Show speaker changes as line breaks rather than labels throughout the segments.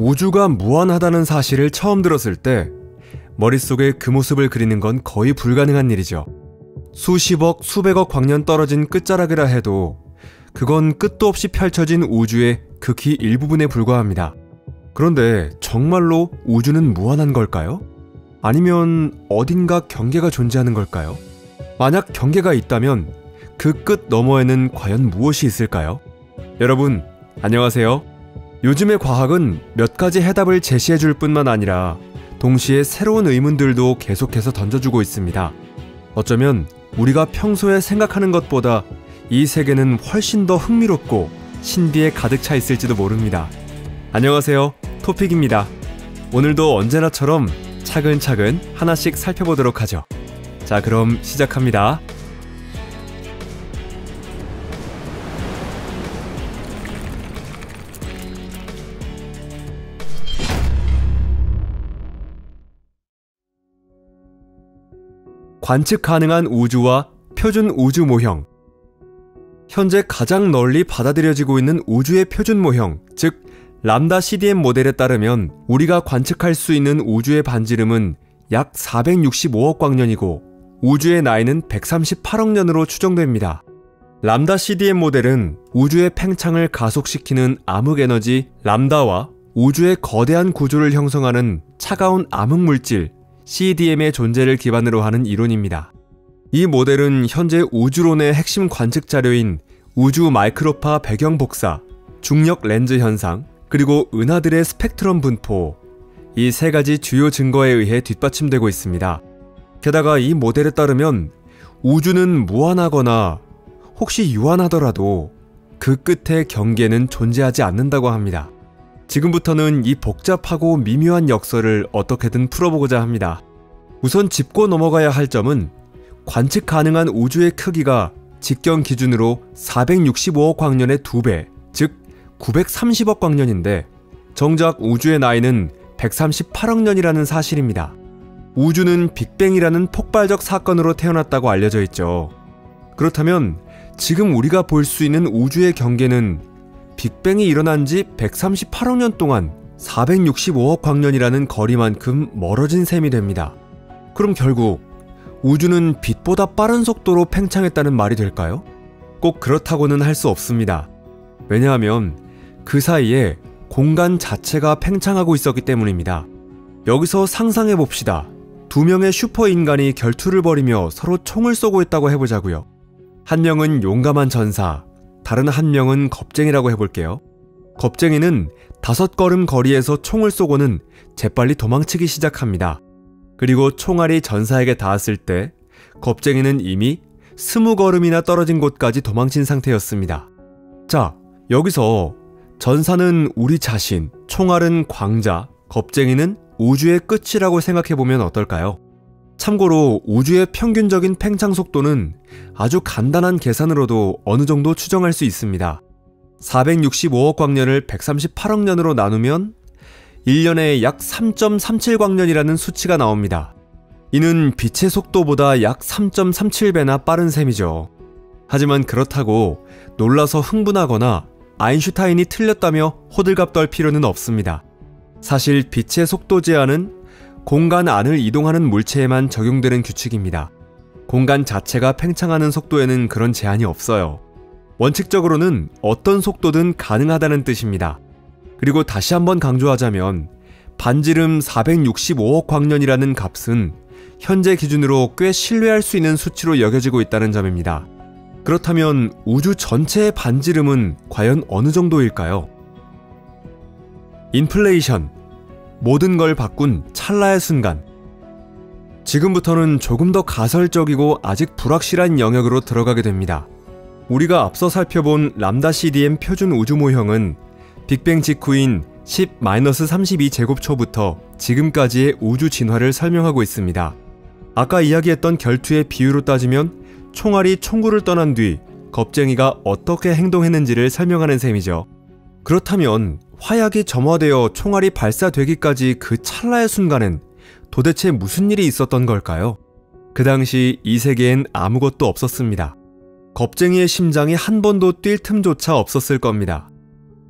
우주가 무한하다는 사실을 처음 들었을 때 머릿속에 그 모습을 그리는 건 거의 불가능한 일이죠. 수십억, 수백억 광년 떨어진 끝자락이라 해도 그건 끝도 없이 펼쳐진 우주의 극히 일부분에 불과합니다. 그런데 정말로 우주는 무한한 걸까요? 아니면 어딘가 경계가 존재하는 걸까요? 만약 경계가 있다면 그 끝 너머에는 과연 무엇이 있을까요? 여러분, 안녕하세요. 요즘의 과학은 몇 가지 해답을 제시해줄 뿐만 아니라 동시에 새로운 의문들도 계속해서 던져주고 있습니다. 어쩌면 우리가 평소에 생각하는 것보다 이 세계는 훨씬 더 흥미롭고 신비에 가득 차 있을지도 모릅니다. 안녕하세요, 토픽입니다. 오늘도 언제나처럼 차근차근 하나씩 살펴보도록 하죠. 자, 그럼 시작합니다. 관측 가능한 우주와 표준 우주 모형. 현재 가장 널리 받아들여지고 있는 우주의 표준 모형, 즉 람다 CDM 모델에 따르면 우리가 관측할 수 있는 우주의 반지름은 약 465억 광년이고 우주의 나이는 138억 년으로 추정됩니다. 람다 CDM 모델은 우주의 팽창을 가속시키는 암흑에너지 람다와 우주의 거대한 구조를 형성하는 차가운 암흑물질 CDM의 존재를 기반으로 하는 이론입니다. 이 모델은 현재 우주론의 핵심 관측 자료인 우주 마이크로파 배경 복사, 중력 렌즈 현상, 그리고 은하들의 스펙트럼 분포, 이 세 가지 주요 증거에 의해 뒷받침되고 있습니다. 게다가 이 모델에 따르면 우주는 무한하거나 혹시 유한하더라도 그 끝에 경계는 존재하지 않는다고 합니다. 지금부터는 이 복잡하고 미묘한 역설을 어떻게든 풀어보고자 합니다. 우선 짚고 넘어가야 할 점은 관측 가능한 우주의 크기가 직경 기준으로 465억 광년의 2배, 즉 930억 광년인데 정작 우주의 나이는 138억 년이라는 사실입니다. 우주는 빅뱅이라는 폭발적 사건으로 태어났다고 알려져 있죠. 그렇다면 지금 우리가 볼 수 있는 우주의 경계는 빅뱅이 일어난 지 138억 년 동안 465억 광년이라는 거리만큼 멀어진 셈이 됩니다. 그럼 결국 우주는 빛보다 빠른 속도로 팽창했다는 말이 될까요? 꼭 그렇다고는 할 수 없습니다. 왜냐하면 그 사이에 공간 자체가 팽창하고 있었기 때문입니다. 여기서 상상해봅시다. 두 명의 슈퍼인간이 결투를 벌이며 서로 총을 쏘고 있다고 해보자고요. 한 명은 용감한 전사, 다른 한 명은 겁쟁이라고 해볼게요. 겁쟁이는 5걸음 거리에서 총을 쏘고는 재빨리 도망치기 시작합니다. 그리고 총알이 전사에게 닿았을 때 겁쟁이는 이미 20걸음이나 떨어진 곳까지 도망친 상태였습니다. 자, 여기서 전사는 우리 자신, 총알은 광자, 겁쟁이는 우주의 끝이라고 생각해보면 어떨까요? 참고로 우주의 평균적인 팽창 속도는 아주 간단한 계산으로도 어느 정도 추정할 수 있습니다. 465억 광년을 138억 년으로 나누면 1년에 약 3.37광년이라는 수치가 나옵니다. 이는 빛의 속도보다 약 3.37배나 빠른 셈이죠. 하지만 그렇다고 놀라서 흥분하거나 아인슈타인이 틀렸다며 호들갑 떨 필요는 없습니다. 사실 빛의 속도 제한은 공간 안을 이동하는 물체에만 적용되는 규칙입니다. 공간 자체가 팽창하는 속도에는 그런 제한이 없어요. 원칙적으로는 어떤 속도든 가능하다는 뜻입니다. 그리고 다시 한번 강조하자면 반지름 465억 광년이라는 값은 현재 기준으로 꽤 신뢰할 수 있는 수치로 여겨지고 있다는 점입니다. 그렇다면 우주 전체의 반지름은 과연 어느 정도일까요? 인플레이션, 모든 걸 바꾼 찰나의 순간. 지금부터는 조금 더 가설적이고 아직 불확실한 영역으로 들어가게 됩니다. 우리가 앞서 살펴본 람다 CDM 표준 우주 모형은 빅뱅 직후인 10-32제곱초부터 지금까지의 우주 진화를 설명하고 있습니다. 아까 이야기했던 결투의 비유로 따지면 총알이 총구를 떠난 뒤 겁쟁이가 어떻게 행동했는지를 설명하는 셈이죠. 그렇다면 화약이 점화되어 총알이 발사되기까지 그 찰나의 순간엔 도대체 무슨 일이 있었던 걸까요? 그 당시 이 세계엔 아무것도 없었습니다. 겁쟁이의 심장이 한 번도 뛸 틈조차 없었을 겁니다.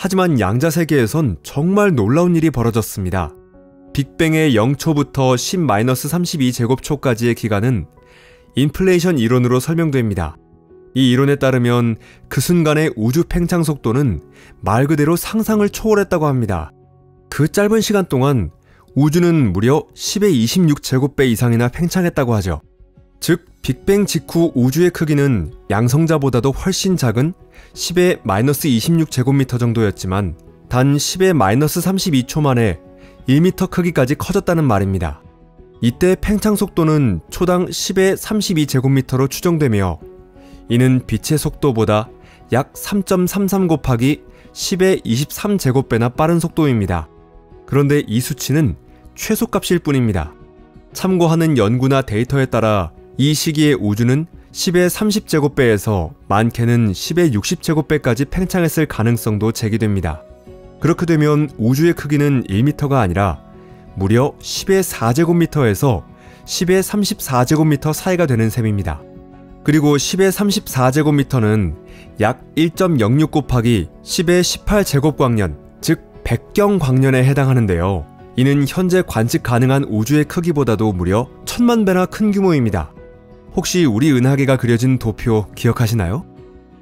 하지만 양자세계에선 정말 놀라운 일이 벌어졌습니다. 빅뱅의 0초부터 10-32제곱초까지의 기간은 인플레이션 이론으로 설명됩니다. 이 이론에 따르면 그 순간의 우주 팽창 속도는 말 그대로 상상을 초월했다고 합니다. 그 짧은 시간 동안 우주는 무려 10의 26제곱배 이상이나 팽창했다고 하죠. 즉, 빅뱅 직후 우주의 크기는 양성자보다도 훨씬 작은 10의 -26제곱미터 정도였지만 단 10의 -32초 만에 1미터 크기까지 커졌다는 말입니다. 이때 팽창 속도는 초당 10의 32제곱미터로 추정되며 이는 빛의 속도보다 약 3.33 곱하기 10의 23제곱배나 빠른 속도입니다. 그런데 이 수치는 최소값일 뿐입니다. 참고하는 연구나 데이터에 따라 이 시기의 우주는 10의 30제곱배에서 많게는 10의 60제곱배까지 팽창했을 가능성도 제기됩니다. 그렇게 되면 우주의 크기는 1m가 아니라 무려 10의 4제곱미터에서 10의 34제곱미터 사이가 되는 셈입니다. 그리고 10의 34제곱미터는 약 1.06 곱하기 10의 18제곱광년, 즉 100경광년에 해당하는데요. 이는 현재 관측 가능한 우주의 크기보다도 무려 1000만 배나 큰 규모입니다. 혹시 우리 은하계가 그려진 도표 기억하시나요?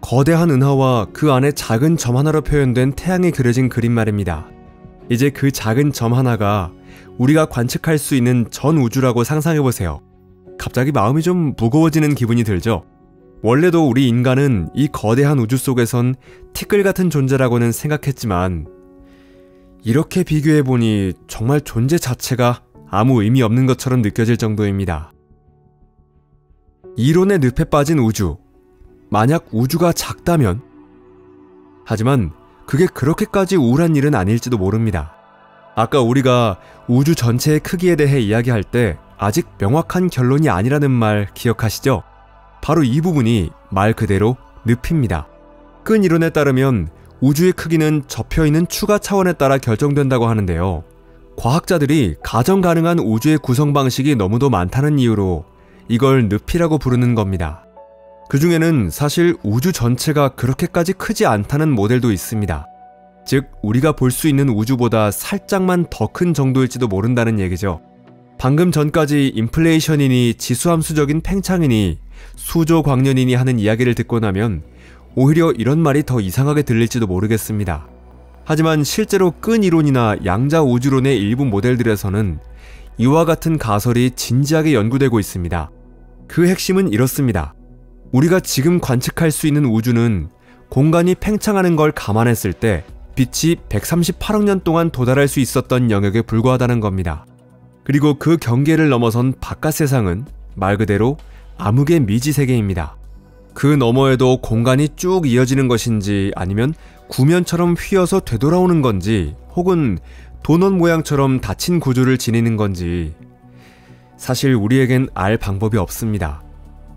거대한 은하와 그 안에 작은 점 하나로 표현된 태양이 그려진 그림 말입니다. 이제 그 작은 점 하나가 우리가 관측할 수 있는 전 우주라고 상상해보세요. 갑자기 마음이 좀 무거워지는 기분이 들죠? 원래도 우리 인간은 이 거대한 우주 속에선 티끌 같은 존재라고는 생각했지만 이렇게 비교해보니 정말 존재 자체가 아무 의미 없는 것처럼 느껴질 정도입니다. 이론의 늪에 빠진 우주. 만약 우주가 작다면? 하지만 그게 그렇게까지 우울한 일은 아닐지도 모릅니다. 아까 우리가 우주 전체의 크기에 대해 이야기할 때 아직 명확한 결론이 아니라는 말 기억하시죠? 바로 이 부분이 말 그대로 늪입니다. 끈 이론에 따르면 우주의 크기는 접혀있는 추가 차원에 따라 결정된다고 하는데요. 과학자들이 가정 가능한 우주의 구성 방식이 너무도 많다는 이유로 이걸 늪이라고 부르는 겁니다. 그 중에는 사실 우주 전체가 그렇게까지 크지 않다는 모델도 있습니다. 즉, 우리가 볼 수 있는 우주보다 살짝만 더 큰 정도일지도 모른다는 얘기죠. 방금 전까지 인플레이션이니 지수함수적인 팽창이니 수조 광년이니 하는 이야기를 듣고 나면 오히려 이런 말이 더 이상하게 들릴지도 모르겠습니다. 하지만 실제로 끈 이론이나 양자 우주론의 일부 모델들에서는 이와 같은 가설이 진지하게 연구되고 있습니다. 그 핵심은 이렇습니다. 우리가 지금 관측할 수 있는 우주는 공간이 팽창하는 걸 감안했을 때 빛이 138억 년 동안 도달할 수 있었던 영역에 불과하다는 겁니다. 그리고 그 경계를 넘어선 바깥 세상은 말 그대로 암흑의 미지 세계입니다. 그 너머에도 공간이 쭉 이어지는 것인지 아니면 구면처럼 휘어서 되돌아오는 건지 혹은 도넛 모양처럼 닫힌 구조를 지니는 건지 사실 우리에겐 알 방법이 없습니다.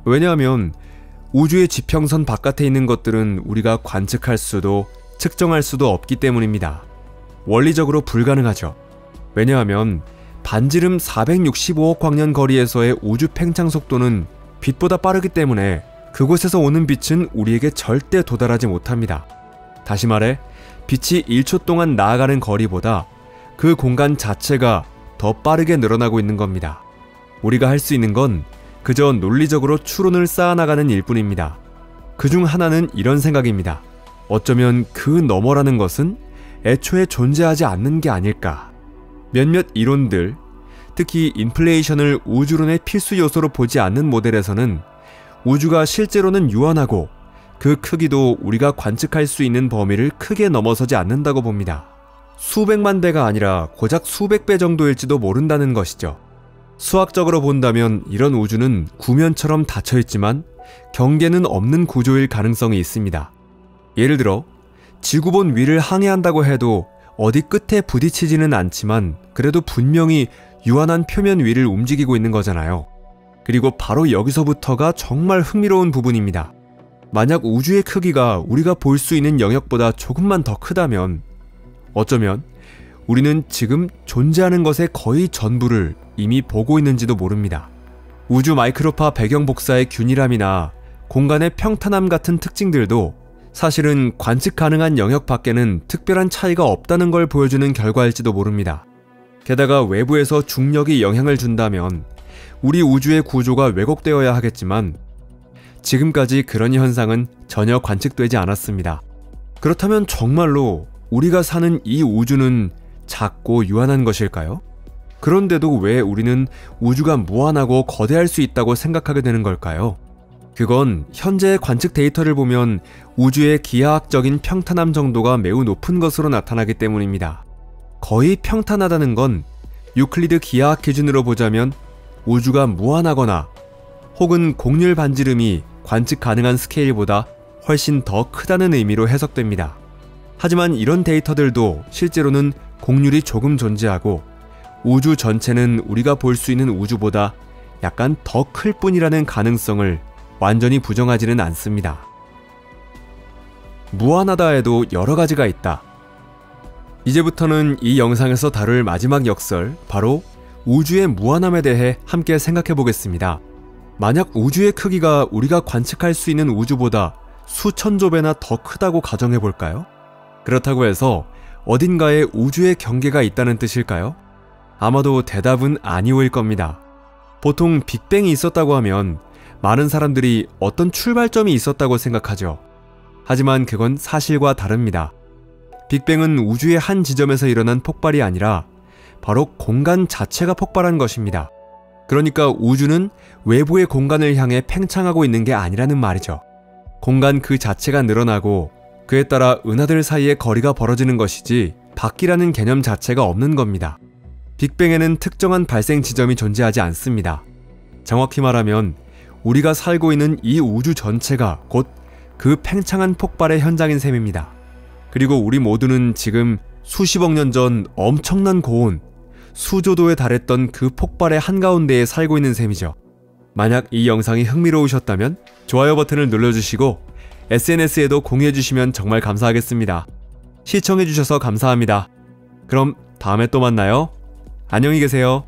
왜냐하면 우주의 지평선 바깥에 있는 것들은 우리가 관측할 수도 측정할 수도 없기 때문입니다. 원리적으로 불가능하죠. 왜냐하면 반지름 465억 광년 거리에서의 우주 팽창 속도는 빛보다 빠르기 때문에 그곳에서 오는 빛은 우리에게 절대 도달하지 못합니다. 다시 말해 빛이 1초 동안 나아가는 거리보다 그 공간 자체가 더 빠르게 늘어나고 있는 겁니다. 우리가 할 수 있는 건 그저 논리적으로 추론을 쌓아나가는 일뿐입니다. 그중 하나는 이런 생각입니다. 어쩌면 그 너머라는 것은 애초에 존재하지 않는 게 아닐까. 몇몇 이론들, 특히 인플레이션을 우주론의 필수 요소로 보지 않는 모델에서는 우주가 실제로는 유한하고 그 크기도 우리가 관측할 수 있는 범위를 크게 넘어서지 않는다고 봅니다. 수백만 배가 아니라 고작 수백 배 정도일지도 모른다는 것이죠. 수학적으로 본다면 이런 우주는 구면처럼 닫혀있지만 경계는 없는 구조일 가능성이 있습니다. 예를 들어 지구본 위를 항해한다고 해도 어디 끝에 부딪히지는 않지만 그래도 분명히 유한한 표면 위를 움직이고 있는 거잖아요. 그리고 바로 여기서부터가 정말 흥미로운 부분입니다. 만약 우주의 크기가 우리가 볼 수 있는 영역보다 조금만 더 크다면 어쩌면 우리는 지금 존재하는 것의 거의 전부를 이미 보고 있는지도 모릅니다. 우주 마이크로파 배경 복사의 균일함이나 공간의 평탄함 같은 특징들도 사실은 관측 가능한 영역 밖에는 특별한 차이가 없다는 걸 보여주는 결과일지도 모릅니다. 게다가 외부에서 중력이 영향을 준다면 우리 우주의 구조가 왜곡되어야 하겠지만 지금까지 그런 현상은 전혀 관측되지 않았습니다. 그렇다면 정말로 우리가 사는 이 우주는 작고 유한한 것일까요? 그런데도 왜 우리는 우주가 무한하고 거대할 수 있다고 생각하게 되는 걸까요? 그건 현재의 관측 데이터를 보면 우주의 기하학적인 평탄함 정도가 매우 높은 것으로 나타나기 때문입니다. 거의 평탄하다는 건 유클리드 기하학 기준으로 보자면 우주가 무한하거나 혹은 곡률 반지름이 관측 가능한 스케일보다 훨씬 더 크다는 의미로 해석됩니다. 하지만 이런 데이터들도 실제로는 곡률이 조금 존재하고 우주 전체는 우리가 볼 수 있는 우주보다 약간 더 클 뿐이라는 가능성을 완전히 부정하지는 않습니다. 무한하다 해도 여러 가지가 있다. 이제부터는 이 영상에서 다룰 마지막 역설, 바로 우주의 무한함에 대해 함께 생각해 보겠습니다. 만약 우주의 크기가 우리가 관측할 수 있는 우주보다 수천조 배나 더 크다고 가정해 볼까요? 그렇다고 해서 어딘가에 우주의 경계가 있다는 뜻일까요? 아마도 대답은 아니오일 겁니다. 보통 빅뱅이 있었다고 하면 많은 사람들이 어떤 출발점이 있었다고 생각하죠. 하지만 그건 사실과 다릅니다. 빅뱅은 우주의 한 지점에서 일어난 폭발이 아니라 바로 공간 자체가 폭발한 것입니다. 그러니까 우주는 외부의 공간을 향해 팽창하고 있는 게 아니라는 말이죠. 공간 그 자체가 늘어나고 그에 따라 은하들 사이의 거리가 벌어지는 것이지 바퀴라는 개념 자체가 없는 겁니다. 빅뱅에는 특정한 발생 지점이 존재하지 않습니다. 정확히 말하면 우리가 살고 있는 이 우주 전체가 곧 그 팽창한 폭발의 현장인 셈입니다. 그리고 우리 모두는 지금 수십억 년 전 엄청난 고온, 수조도에 달했던 그 폭발의 한가운데에 살고 있는 셈이죠. 만약 이 영상이 흥미로우셨다면 좋아요 버튼을 눌러주시고 SNS에도 공유해주시면 정말 감사하겠습니다. 시청해주셔서 감사합니다. 그럼 다음에 또 만나요. 안녕히 계세요.